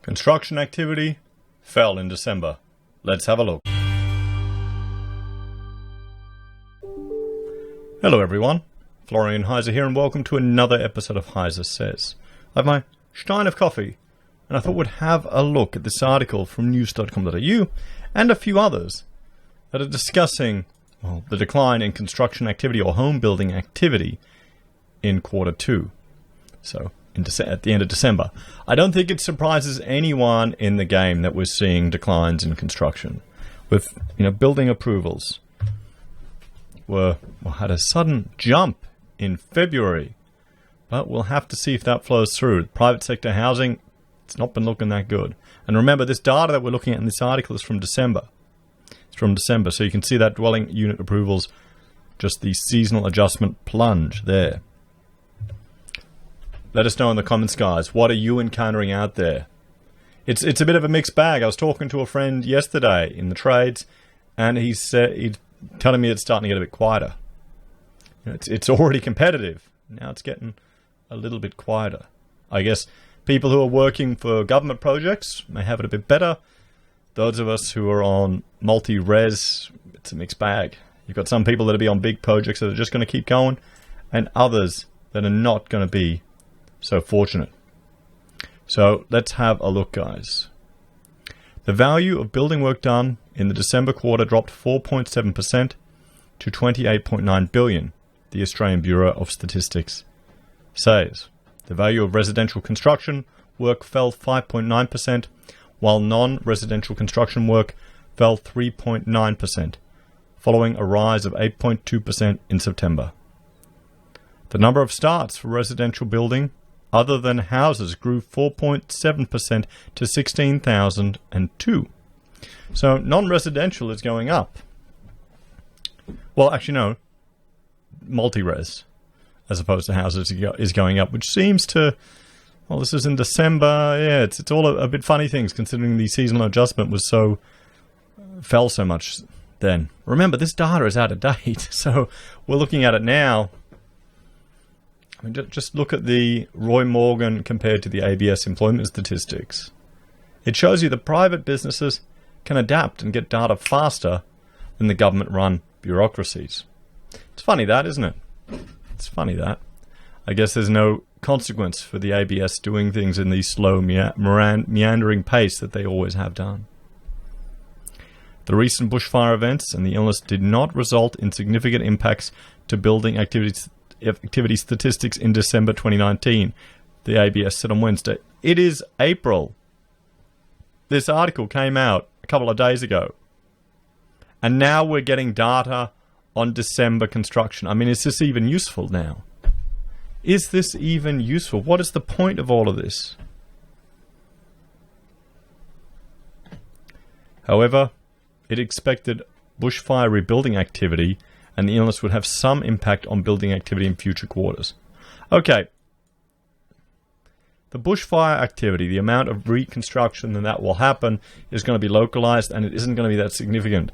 Construction activity fell in December. Let's have a look. Hello everyone, Florian.Heise here and welcome to another episode of HeiseSays. I have my stein of coffee and I thought we'd have a look at this article from news.com.au and a few others that are discussing the decline in construction activity or home building activity in quarter two. So at the end of December. I don't think it surprises anyone in the game that we're seeing declines in construction. With building approvals had a sudden jump in February, but we'll have to see if that flows through. Private sector housing, it's not been looking that good. And remember, this data that we're looking at in this article is from December. It's from December, so you can see that dwelling unit approvals, just the seasonal adjustment plunge there. Let us know in the comments, guys. What are you encountering out there? It's a bit of a mixed bag. I was talking to a friend yesterday in the trades, and he's telling me it's starting to get a bit quieter. It's already competitive. Now it's getting a little bit quieter. I guess people who are working for government projects may have it a bit better. Those of us who are on multi-res, it's a mixed bag. You've got some people that'll be on big projects that are just going to keep going, and others that are not going to be so fortunate. So let's have a look, guys. The value of building work done in the December quarter dropped 4.7% to 28.9 billion, the Australian Bureau of Statistics says. The value of residential construction work fell 5.9%, while non-residential construction work fell 3.9%, following a rise of 8.2% in September. The number of starts for residential building other than houses grew 4.7% to 16,002. So non-residential is going up. Well, actually no, multi-res as opposed to houses is going up, which seems to, well, this is in December. Yeah, it's all a bit funny things considering the seasonal adjustment fell so much then. Remember, this data is out of date, so we're looking at it now. I mean, just look at the Roy Morgan compared to the ABS employment statistics. It shows you that private businesses can adapt and get data faster than the government-run bureaucracies. It's funny that, isn't it? It's funny that. I guess there's no consequence for the ABS doing things in the slow, meandering pace that they always have done. The recent bushfire events and the illness did not result in significant impacts to building activity statistics in December 2019, the ABS said on Wednesday. It is April. This article came out a couple of days ago. And now we're getting data on December construction. I mean, is this even useful now? Is this even useful? What is the point of all of this? However, it expected bushfire rebuilding activity and the illness would have some impact on building activity in future quarters. Okay. The bushfire activity, the amount of reconstruction that will happen is going to be localized and it isn't going to be that significant.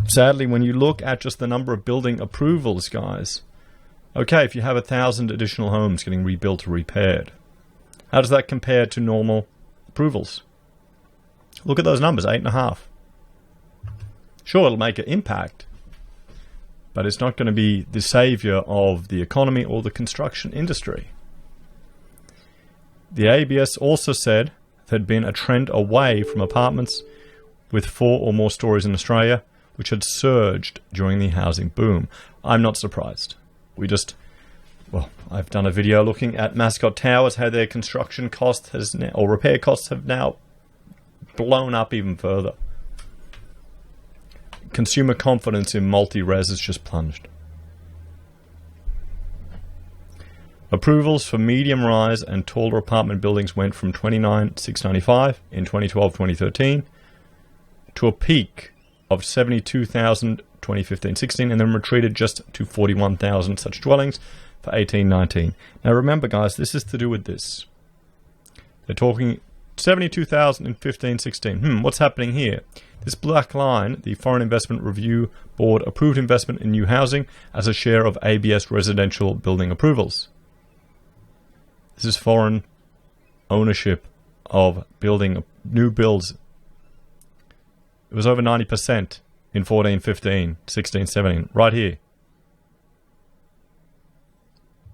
Sadly, when you look at just the number of building approvals, guys, okay, if you have 1,000 additional homes getting rebuilt or repaired, how does that compare to normal approvals? Look at those numbers, 8.5. Sure, it'll make an impact, but it's not going to be the savior of the economy or the construction industry. The ABS also said there had been a trend away from apartments with 4 or more stories in Australia, which had surged during the housing boom. I'm not surprised. I've done a video looking at Mascot Towers, how their construction cost or repair costs have now blown up even further. Consumer confidence in multi-res has just plunged. Approvals for medium-rise and taller apartment buildings went from 29,695 in 2012-2013 to a peak of 72,000 2015-16 and then retreated just to 41,000 such dwellings for 18-19. Now remember, guys, this is to do with this. They're talking 72,000 in 15-16. What's happening here? This black line, the Foreign Investment Review Board approved investment in new housing as a share of ABS residential building approvals. This is foreign ownership of building new builds. It was over 90% in 14, 15, 16, 17, right here.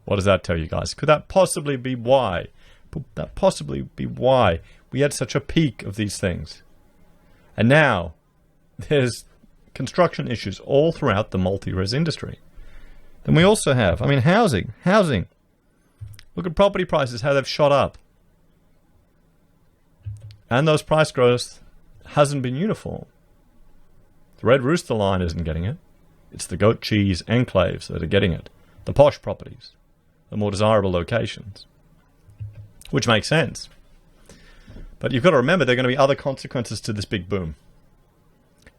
What does that tell you guys? Could that possibly be why? Could that possibly be why we had such a peak of these things? And now there's construction issues all throughout the multi-res industry. Then we also have, I mean, housing. Look at property prices, how they've shot up. And those price growth hasn't been uniform. The Red Rooster line isn't getting it. It's the goat cheese enclaves that are getting it. The posh properties. The more desirable locations. Which makes sense. But you've got to remember there are going to be other consequences to this big boom.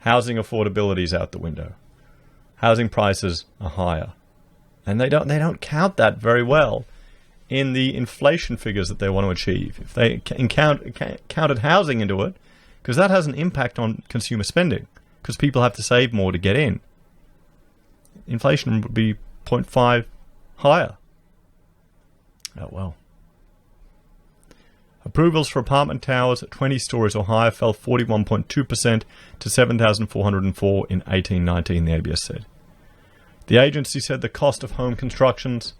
Housing affordability is out the window. Housing prices are higher. And they don't count that very well in the inflation figures that they want to achieve. If they counted housing into it, because that has an impact on consumer spending, because people have to save more to get in. Inflation would be 0.5 higher. Oh well. Approvals for apartment towers at 20 stories or higher fell 41.2% to 7,404 in 1819, the ABS said. The agency said the cost of home constructions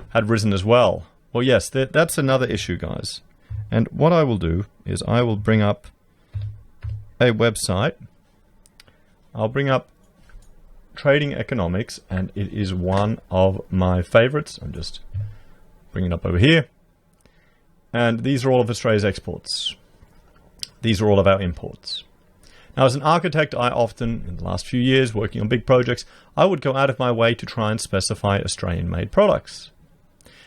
had risen as well. Well, yes, that's another issue, guys. And what I will do is I will bring up a website. I'll bring up Trading Economics, and it is one of my favorites. I'm just bringing it up over here. And these are all of Australia's exports. These are all of our imports. Now, as an architect, I often, in the last few years, working on big projects, I would go out of my way to try and specify Australian-made products.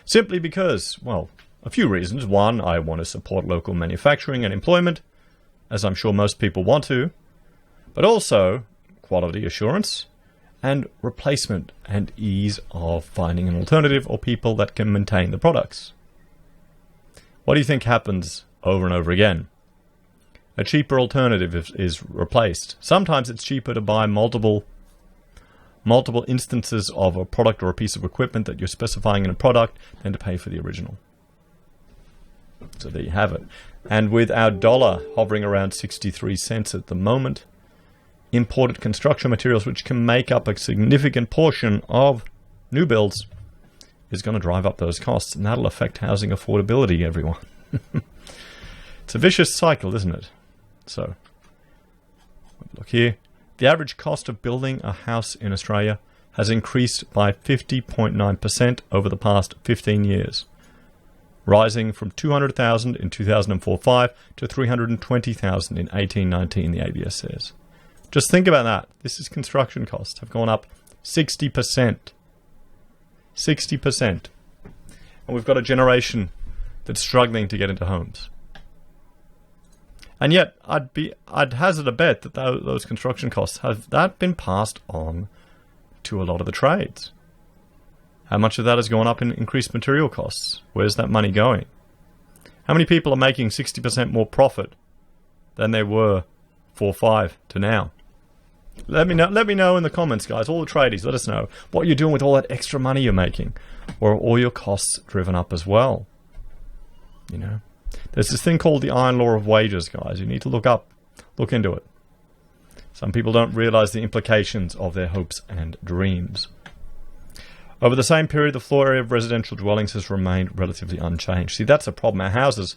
Simply because, well, a few reasons. One, I want to support local manufacturing and employment, as I'm sure most people want to. But also, quality assurance and replacement and ease of finding an alternative or people that can maintain the products. What do you think happens over and over again? A cheaper alternative is replaced. Sometimes it's cheaper to buy multiple instances of a product or a piece of equipment that you're specifying in a product than to pay for the original. So there you have it. And with our dollar hovering around 63 cents at the moment, imported construction materials, which can make up a significant portion of new builds, is going to drive up those costs, and that'll affect housing affordability, everyone. It's a vicious cycle, isn't it? So, look here. The average cost of building a house in Australia has increased by 50.9% over the past 15 years, rising from 200,000 in 2004-05 to 320,000 in 1819, the ABS says. Just think about that. This is construction costs have gone up 60%. 60%. And we've got a generation that's struggling to get into homes. And yet, I'd hazard a bet that those construction costs have that been passed on to a lot of the trades. How much of that has gone up in increased material costs? Where's that money going? How many people are making 60% more profit than they were 4-5 to now? Let me know in the comments, guys. All the tradies, let us know what you're doing with all that extra money you're making, or are all your costs driven up as well. You know, there's this thing called the iron law of wages, guys. You need to look into it. Some people don't realize the implications of their hopes and dreams. Over the same period, the floor area of residential dwellings has remained relatively unchanged. See, that's a problem. Our houses,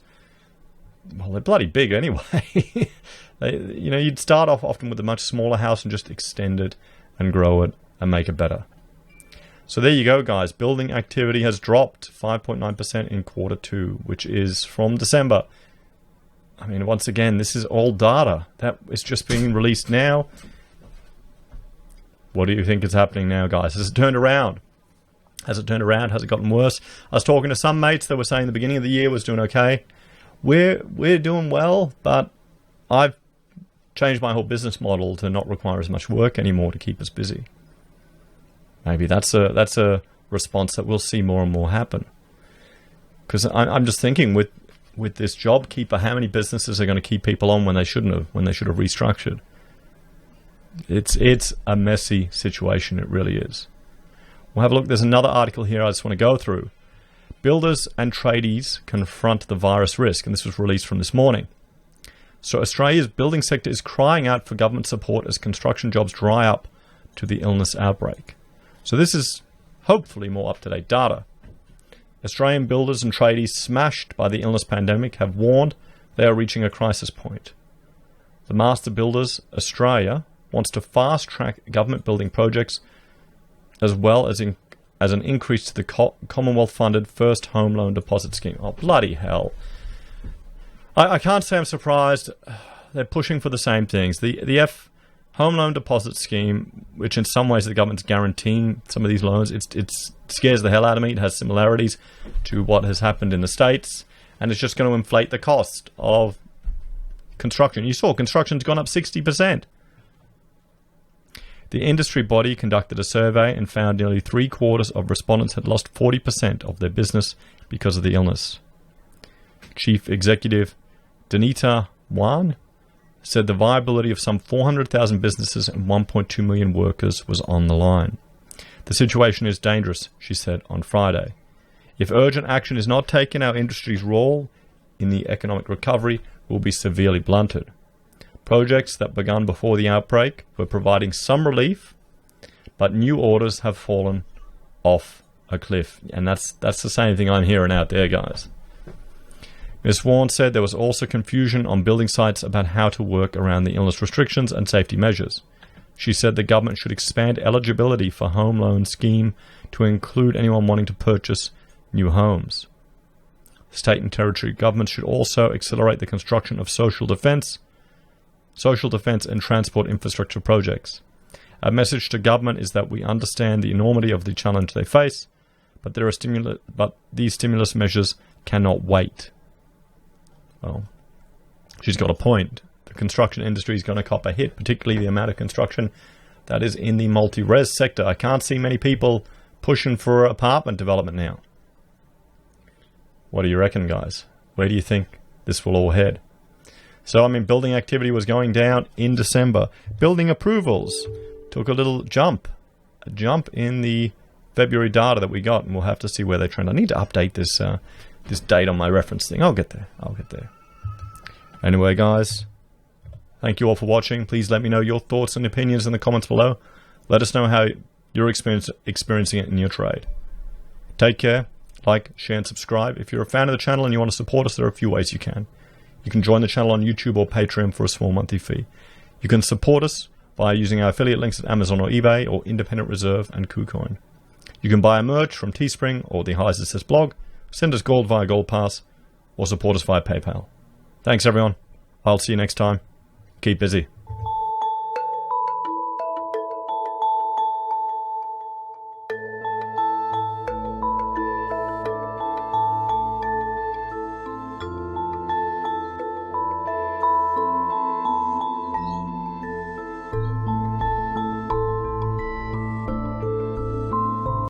well, they're bloody big anyway. You'd start off often with a much smaller house and just extend it and grow it and make it better. So there you go, guys. Building activity has dropped 5.9% in Q2, which is from December. I mean, once again, this is all data that is just being released now. What do you think is happening now, guys? Has it turned around? Has it turned around? Has it gotten worse? I was talking to some mates that were saying the beginning of the year was doing okay. We're doing well, but I've changed my whole business model to not require as much work anymore to keep us busy. Maybe that's a response that we'll see more and more happen. Because I'm just thinking with this job keeper, how many businesses are going to keep people on when they should have restructured? It's a messy situation. It really is. We'll have a look. There's another article here I just want to go through. Builders and tradies confront the virus risk, and this was released from this morning. So Australia's building sector is crying out for government support as construction jobs dry up to the illness outbreak. So this is hopefully more up-to-date data. Australian builders and tradies smashed by the illness pandemic have warned they are reaching a crisis point. The Master Builders Australia wants to fast-track government building projects as well as an increase to the Commonwealth-funded First Home Loan Deposit Scheme. Oh, bloody hell. I can't say I'm surprised. They're pushing for the same things. The Home Loan Deposit Scheme, which in some ways the government's guaranteeing some of these loans, it scares the hell out of me. It has similarities to what has happened in the States, and it's just going to inflate the cost of construction. You saw construction's gone up 60%. The industry body conducted a survey and found nearly 3/4 of respondents had lost 40% of their business because of the illness. Chief Executive Danita Wan said the viability of some 400,000 businesses and 1.2 million workers was on the line. The situation is dangerous, she said on Friday. If urgent action is not taken, our industry's role in the economic recovery will be severely blunted. Projects that began before the outbreak were providing some relief, but new orders have fallen off a cliff. And that's the same thing I'm hearing out there, guys. Ms. Warren said there was also confusion on building sites about how to work around the illness restrictions and safety measures. She said the government should expand eligibility for home loan scheme to include anyone wanting to purchase new homes. State and territory governments should also accelerate the construction of social defence and transport infrastructure projects. Our message to government is that we understand the enormity of the challenge they face, but these stimulus measures cannot wait. Well, she's got a point. The construction industry is going to cop a hit, particularly the amount of construction that is in the multi-res sector. I can't see many people pushing for apartment development now. What do you reckon, guys? Where do you think this will all head? So, building activity was going down in December. Building approvals took a little jump. A jump in the February data that we got, and we'll have to see where they trend. I need to update this this date on my reference thing. I'll get there. Anyway, guys, thank you all for watching. Please let me know your thoughts and opinions in the comments below. Let us know how you're experiencing it in your trade. Take care. Like, share, and subscribe. If you're a fan of the channel and you want to support us, there are a few ways you can. You can join the channel on YouTube or Patreon for a small monthly fee. You can support us by using our affiliate links at Amazon or eBay or Independent Reserve and Kucoin. You can buy our merch from Teespring or the HeiseSays blog, send us gold via Gold Pass, or support us via PayPal. Thanks, everyone. I'll see you next time. Keep busy.